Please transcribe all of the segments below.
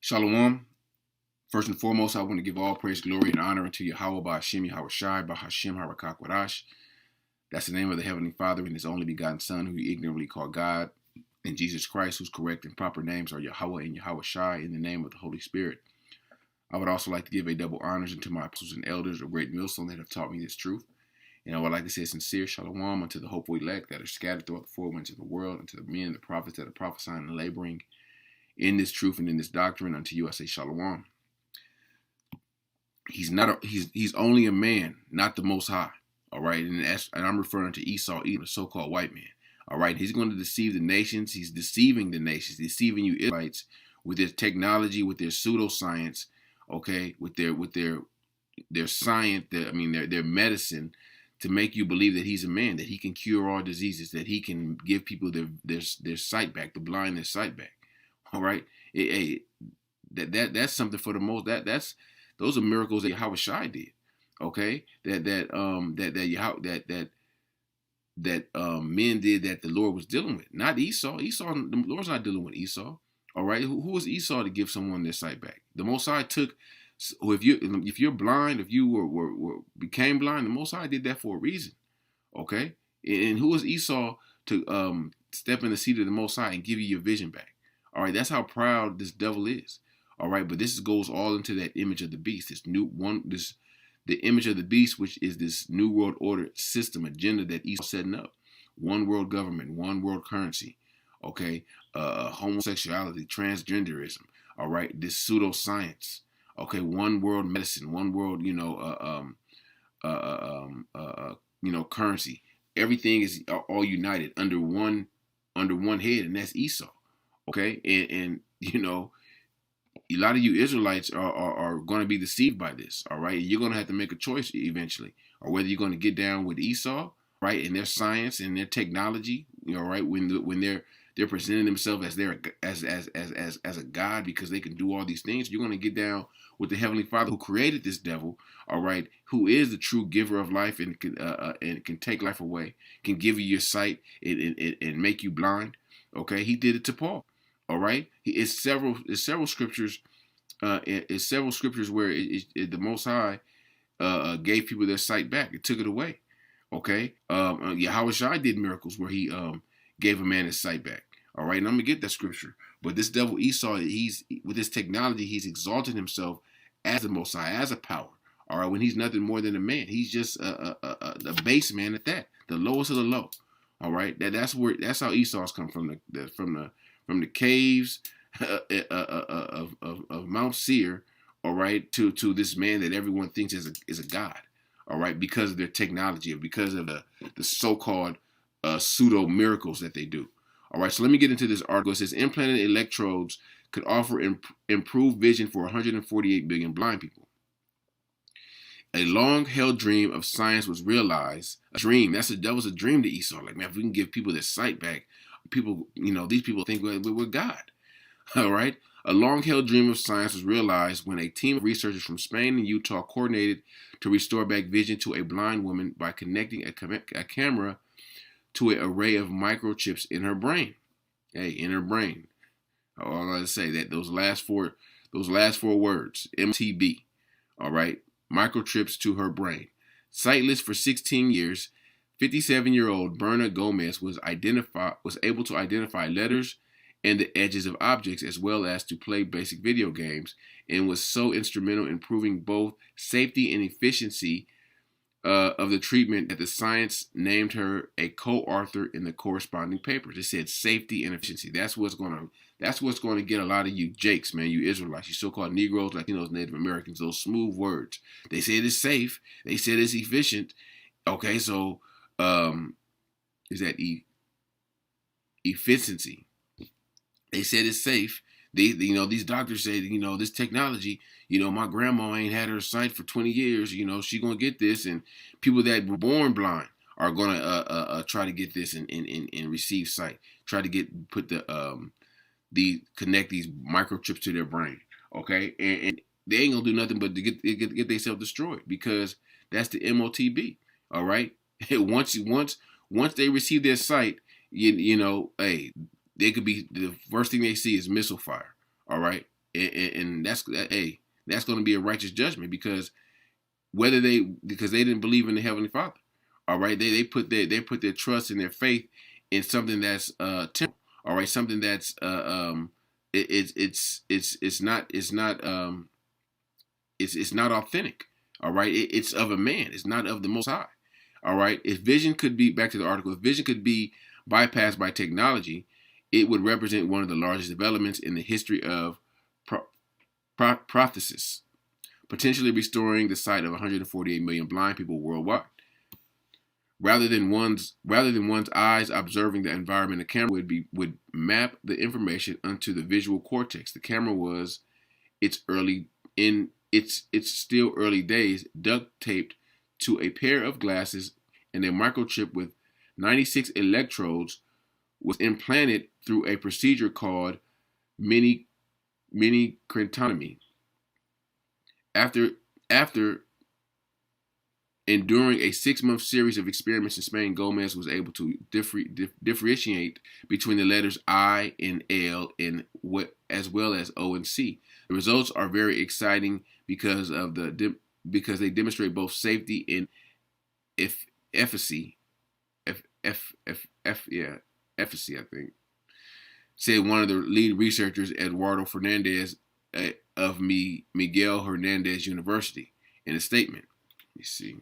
Shalom. First and foremost, I want to give all praise, glory, and honor unto Yahawah, Bahasham, Yahawashi, Bahasham, Harakakwadash. That's the name of the Heavenly Father and His only begotten Son, who He ignorantly called God, and Jesus Christ, whose correct and proper names are Yahawah and Yahawashi, in the name of the Holy Spirit. I would also like to give a double honors unto my apostles and elders of great millstone that have taught me this truth. And I would like to say a sincere shalom unto the hopeful elect that are scattered throughout the four winds of the world, unto the men, the prophets that are prophesying and laboring in this truth and in this doctrine. Unto you I say shalom. He's only a man, not the Most High. All right, and I'm referring to Esau, the so-called white man. All right, he's going to deceive the nations. He's deceiving the nations, deceiving you Israelites with their technology, with their pseudoscience. Okay, with their science, their medicine, to make you believe that he's a man, that he can cure all diseases, that he can give people their sight back, the blind their sight back. All right, that's something for the most. Those are miracles that Yahawashi did. Okay, that men did that the Lord was dealing with, not Esau. The Lord's not dealing with Esau. All right, who was Esau to give someone their sight back? The Most High took. So if you're blind, if you became blind, the Most High did that for a reason. Okay, and who was Esau to step in the seat of the Most High and give you your vision back? All right, that's how proud this devil is. All right, but this goes all into that image of the beast, the image of the beast, which is this new world order system agenda that Esau setting up. One world government, one world currency. Okay, homosexuality, transgenderism. All right, this pseudoscience. Okay, one world medicine, one world, currency. Everything is all united under one head, and that's Esau. Okay, and a lot of you Israelites are going to be deceived by this. All right, you're going to have to make a choice eventually, or whether you're going to get down with Esau, right, and their science and their technology. Right, when they're presenting themselves as a god because they can do all these things. You're going to get down with the Heavenly Father who created this devil, all right, who is the true giver of life and can take life away, can give you your sight and make you blind. Okay, he did it to Paul. All right, it's several scriptures. It's several scriptures where the Most High gave people their sight back. It took it away. Okay, Yahawashi did miracles where he gave a man his sight back. All right, and I'm gonna get that scripture. But this devil Esau, he's with his technology, he's exalted himself as the Most High, as a power. All right, when he's nothing more than a man, he's just a base man at that, the lowest of the low. All right, that's how Esau's come from the caves of Mount Seir. All right, to this man that everyone thinks is a god. All right, because of their technology, because of the so-called pseudo miracles that they do. All right, so let me get into this article. It says implanted electrodes could offer improved vision for 148 billion blind people. A long-held dream of science was realized. A dream. That was a dream to Esau. Like, man, if we can give people their sight back, people, these people think we're God. All right. A long-held dream of science was realized when a team of researchers from Spain and Utah coordinated to restore back vision to a blind woman by connecting a camera to an array of microchips in her brain. Hey, in her brain. All I gotta say that those last four words, MTB. All right, microchips to her brain. Sightless for 16 years, 57-year-old Berna Gomez was able to identify letters and the edges of objects as well as to play basic video games, and was so instrumental in proving both safety and efficiency of the treatment that the science named her a co-author in the corresponding papers. It said safety and efficiency. That's what's going to get a lot of you Jakes, man, you Israelites, you so-called Negroes, Latinos, Native Americans, those smooth words. They said it's safe. They said it's efficient. Okay, so is that efficiency? They said it's safe. These doctors say, this technology, my grandma ain't had her sight for 20 years. She gonna get this, and people that were born blind are gonna try to get this and receive sight. Try to connect these microchips to their brain. Okay, and they ain't gonna do nothing but to get themselves destroyed, because that's the MOTB. All right, once they receive their sight, hey. They could be, the first thing they see is missile fire. All right. and that's that's going to be a righteous judgment because because they didn't believe in the Heavenly Father. All right, they put their trust and their faith in something that's temporal. All right, something that's it's not authentic. All right, it's of a man. It's not of the Most High. All right, if vision could be back to the article, if vision could be bypassed by technology, it would represent one of the largest developments in the history of prophecies, potentially restoring the sight of 148 million blind people worldwide. Rather than one's eyes observing the environment, the camera would map the information onto the visual cortex. The camera was its still early days, duct taped to a pair of glasses, and a microchip with 96 electrodes was implanted through a procedure called mini craniotomy. After enduring a 6-month series of experiments in Spain, Gomez was able to differentiate between the letters I and L, as well as O and C. The results are very exciting because they demonstrate both safety and efficacy. Efficacy, I think, said one of the lead researchers, Eduardo Fernandez of Miguel Hernandez University, in a statement. Let me see.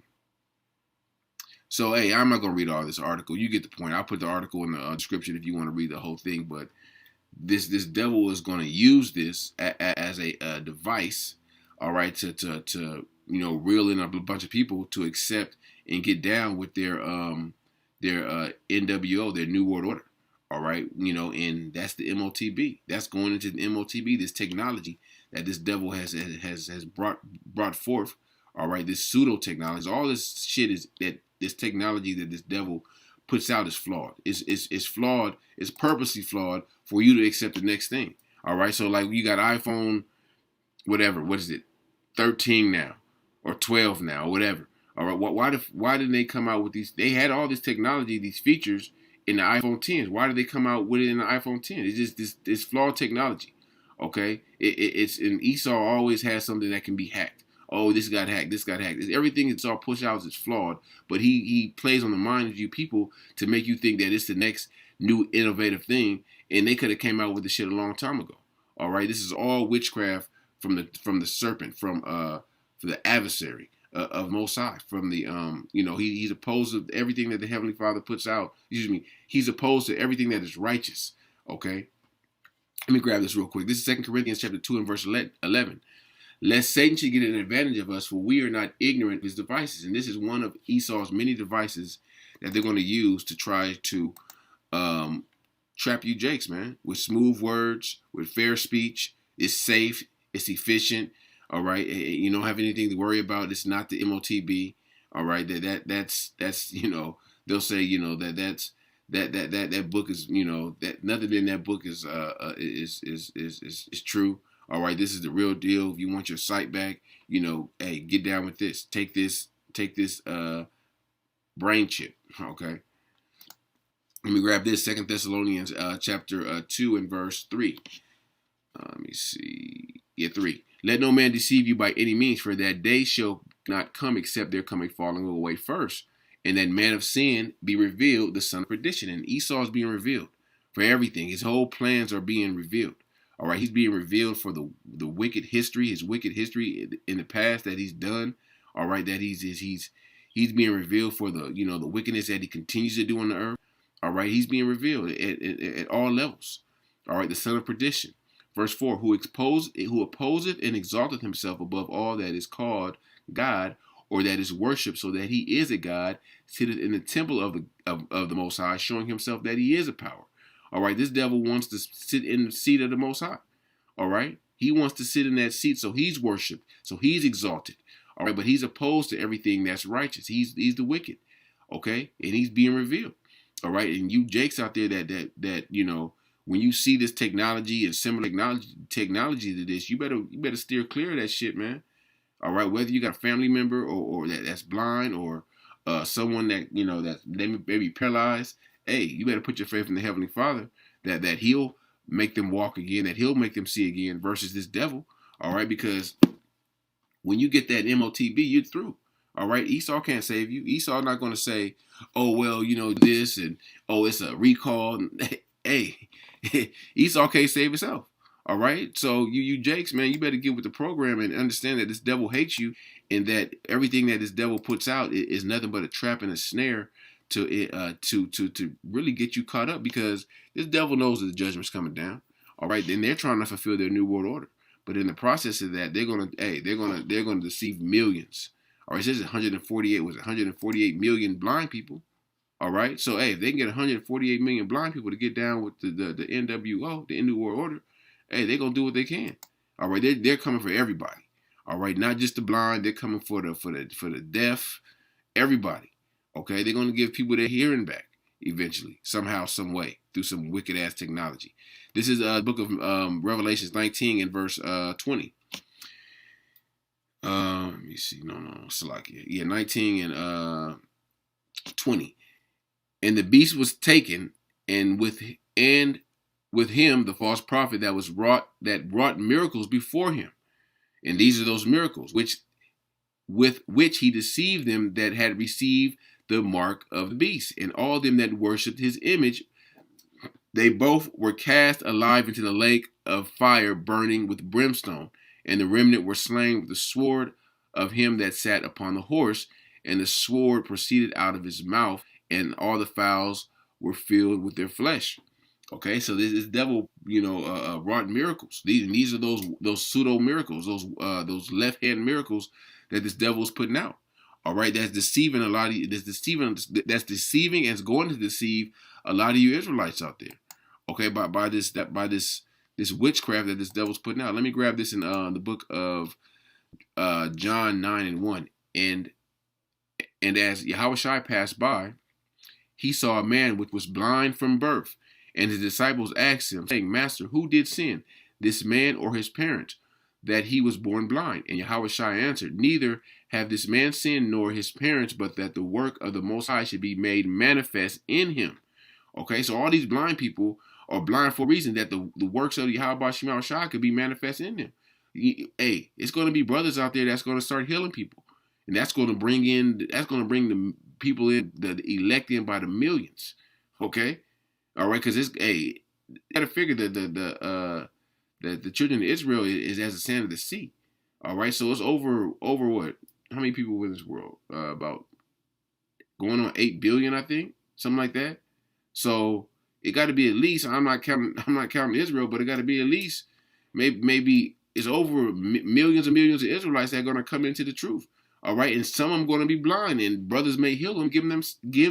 So, hey, I'm not going to read all this article. You get the point. I'll put the article in the description if you want to read the whole thing. But this devil is going to use this as a device, all right, to reel in a bunch of people to accept and get down with their NWO, their New World Order, all right, and that's the MOTB. That's going into the MOTB, this technology that this devil has brought forth, all right, this pseudo technology. All this shit is that this technology that this devil puts out is flawed. It's flawed. It's purposely flawed for you to accept the next thing. All right. So like you got iPhone, whatever. What is it? 13 now, or 12 now, or whatever. All right. Why didn't they come out with these? They had all this technology, these features in the iPhone 10s. Why did they come out with it in the iPhone 10? It's just this flawed technology. Okay. It's and Esau always has something that can be hacked. Oh, this got hacked. This got hacked. Everything that's all pushed out is flawed. But he plays on the mind of you people to make you think that it's the next new innovative thing, and they could have came out with the shit a long time ago. All right, this is all witchcraft from the serpent, from the adversary of Most High, from the he's opposed to everything that the Heavenly Father puts out. Excuse me, he's opposed to everything that is righteous. Okay, let me grab this real quick. This is 2 Corinthians chapter 2 and verse 11. Lest Satan should get an advantage of us, for we are not ignorant of his devices. And this is one of Esau's many devices that they're going to use to try to trap you jakes, man. With smooth words, with fair speech. It's safe. It's efficient. All right. You don't have anything to worry about. It's not the MOTB. All right. That's they'll say, that book is, that nothing in that book is true. All right, this is the real deal. If you want your sight back, hey, get down with this. Take this brain chip. Okay. Let me grab this. 2 Thessalonians chapter 2 and verse 3. Let me see. 3. Let no man deceive you by any means, for that day shall not come except there come a falling away first, and that man of sin be revealed, the son of perdition. And Esau is being revealed for everything. His whole plans are being revealed. All right, he's being revealed for the wicked history, his wicked history in the past that he's done. All right, that he's being revealed for the the wickedness that he continues to do on the earth. All right, he's being revealed at all levels. All right, the son of perdition. Verse 4: who opposeth and exalteth himself above all that is called God or that is worshipped, so that he is a God, sitteth in the temple of the Most High, showing himself that he is a power. All right, this devil wants to sit in the seat of the Most High. All right, he wants to sit in that seat, so he's worshipped, so he's exalted. All right, but he's opposed to everything that's righteous. He's the wicked. Okay, and he's being revealed. All right, and you jakes out there that when you see this technology and similar technology to this, you better steer clear of that shit, man. All right, whether you got a family member or that's blind or someone that that they may be paralyzed. Hey, you better put your faith in the Heavenly Father that he'll make them walk again, that he'll make them see again, versus this devil. All right, because when you get that MOTB, you're through. All right, Esau can't save you. Esau not going to say, oh, well, this, and oh, it's a recall. Hey, Esau can't save himself. All right, so you Jakes, man, you better get with the program and understand that this devil hates you, and that everything that this devil puts out is nothing but a trap and a snare to really get you caught up, because this devil knows that the judgment's coming down. All right, then they're trying to fulfill their new world order, but in the process of that, they're gonna deceive millions. All right, it says 148 million blind people. All right, so hey, if they can get 148 million blind people to get down with the NWO, the New World Order, hey, they're gonna do what they can. All right, they're coming for everybody. All right, not just the blind, they're coming for the deaf, everybody. Okay, they're gonna give people their hearing back eventually, somehow, some way, through some wicked ass technology. This is the book of Revelations 19 and verse 20. Let me see. No, Salakia. Yeah, 19 and 20. And the beast was taken, and with him the false prophet that wrought miracles before him. And these are those miracles with which he deceived them that had received the mark of the beast, and all them that worshipped his image. They both were cast alive into the lake of fire burning with brimstone, and the remnant were slain with the sword of him that sat upon the horse, and the sword proceeded out of his mouth, and all the fowls were filled with their flesh. Okay, so this devil, wrought miracles. These are those pseudo miracles, those left hand miracles that this devil is putting out. All right, that's deceiving a lot of you. That's deceiving, and it's going to deceive a lot of you Israelites out there. Okay, by this witchcraft that this devil's putting out. Let me grab this in the book of John 9 and 1. And as Yahawashi passed by, he saw a man which was blind from birth. And his disciples asked him, saying, Master, who did sin, this man or his parents, that he was born blind? And Yahawashi answered, Neither have this man sinned nor his parents, but that the work of the Most High should be made manifest in him. Okay, so all these blind people are blind for a reason, that the works of the Yahawashi could be manifest in them. Hey, it's going to be brothers out there that's going to start healing people. And that's going to bring the people in, the elect in by the millions. Okay? All right, because you got to figure that the children of Israel is as the sand of the sea. All right, so it's over what? How many people in this world? About going on 8 billion, I think, something like that. So it got to be at least. I'm not counting Israel, but it got to be at least maybe it's over millions and millions of Israelites that are going to come into the truth. All right, and some of them going to be blind, and brothers may heal them, give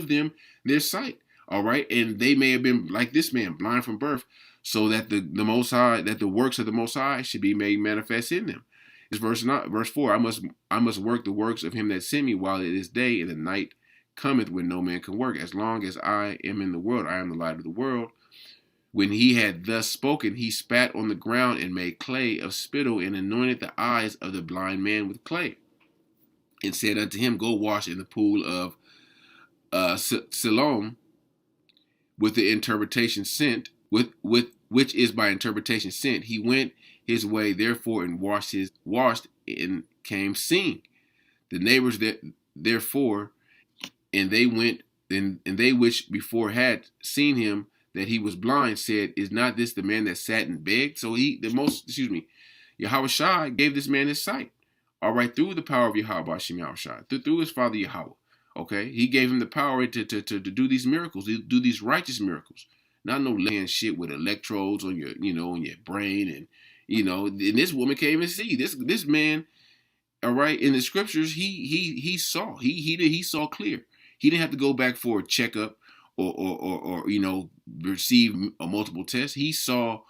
them their sight. All right, and they may have been like this man, blind from birth, so that the Most High, that the works of the Most High should be made manifest in them. It's verse 4. I must work the works of him that sent me while it is day, and the night cometh when no man can work. As long as I am in the world, I am the light of the world. When he had thus spoken, he spat on the ground and made clay of spittle, and anointed the eyes of the blind man with clay, and said unto him, Go wash in the pool of Siloam, with the interpretation sent, with which is by interpretation sent. He went his way therefore and washed and came seeing. The neighbors therefore, and they went, and they which before had seen him that he was blind, said, Is not this the man that sat and begged? So Yahawashi gave this man his sight. All right, through the power of Yahawashi, through his father Yahawah. Okay, he gave him the power to do these miracles, to do these righteous miracles. Not no laying shit with electrodes on your, on your brain, and this woman can't even see. This man, all right, in the scriptures, he saw. He saw clear. He didn't have to go back for a checkup or receive a multiple test. He saw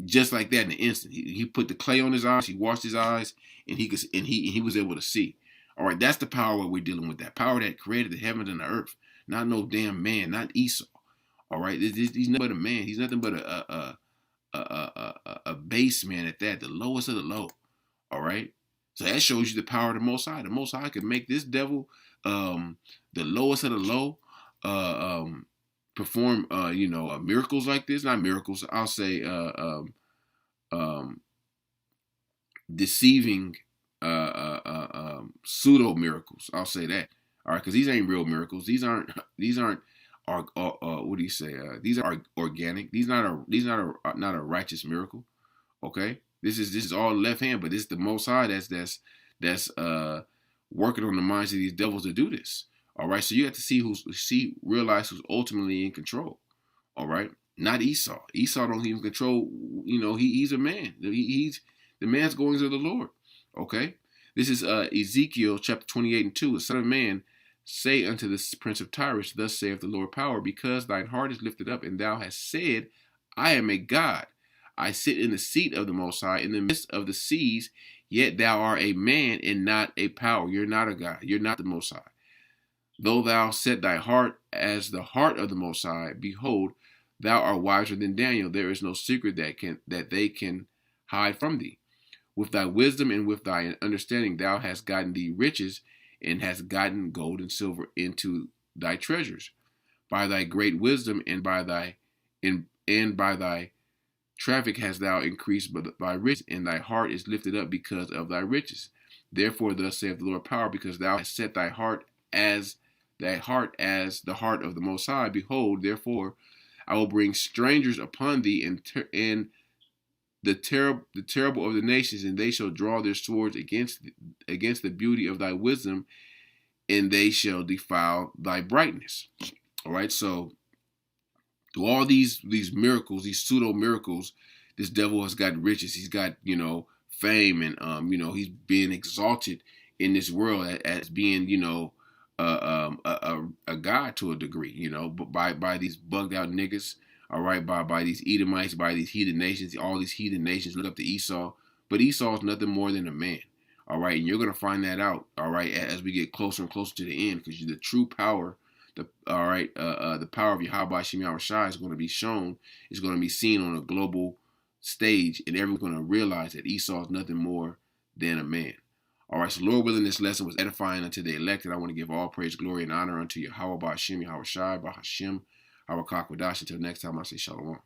just like that in an instant. He put the clay on his eyes, he washed his eyes, and he was able to see. All right, that's the power we're dealing with. That power that created the heavens and the earth. Not no damn man, not Esau. All right, he's nothing but a man. He's nothing but a base man at that, the lowest of the low. All right, so that shows you the power of the Most High. The Most High could make this devil the lowest of the low, perform, miracles like this. Not miracles. I'll say deceiving pseudo miracles. I'll say that. All right, because these ain't real miracles. These aren't. What do you say? These are organic. These not a righteous miracle. Okay, this is all left hand, but this is the Most High that's working on the minds of these devils to do this. All right, so you have to realize who's ultimately in control. All right, not Esau. Esau don't even control. He's a man. He's the man's goings of the Lord. Okay, this is Ezekiel chapter 28:2. The Son of Man, say unto the prince of Tyrus, thus saith the Lord power, because thine heart is lifted up, and thou hast said, I am a God. I sit in the seat of the Most High, in the midst of the seas, yet thou art a man and not a power. You're not a God. You're not the Most High. Though thou set thy heart as the heart of the Most High, behold, thou art wiser than Daniel. There is no secret that they can hide from thee. With thy wisdom and with thy understanding thou hast gotten thee riches, and hast gotten gold and silver into thy treasures. By thy great wisdom and by thy traffic hast thou increased by riches, and thy heart is lifted up because of thy riches. Therefore, thus saith the Lord power, because thou hast set thy heart as the heart of the Most High. Behold, therefore, I will bring strangers upon thee, and the terrible of the nations, and they shall draw their swords against the beauty of thy wisdom, and they shall defile thy brightness. All right, so through all these miracles, these pseudo miracles, this devil has got riches. He's got fame, and he's being exalted in this world as being a god to a degree. But by these bugged out niggas. All right, by these Edomites, by these heathen nations. All these heathen nations look up to Esau, but Esau is nothing more than a man. All right, and you're gonna find that out. All right, as we get closer and closer to the end, because the true power, the power of Yahawashi Yahawashi is going to be shown. It's going to be seen on a global stage, and everyone's going to realize that Esau is nothing more than a man. All right, so Lord willing, this lesson was edifying unto the elected. I want to give all praise, glory, and honor unto Yahawah, Bahasham, Yahawashi, Bahasham, our Kakwadash. Until next time, I say shalom.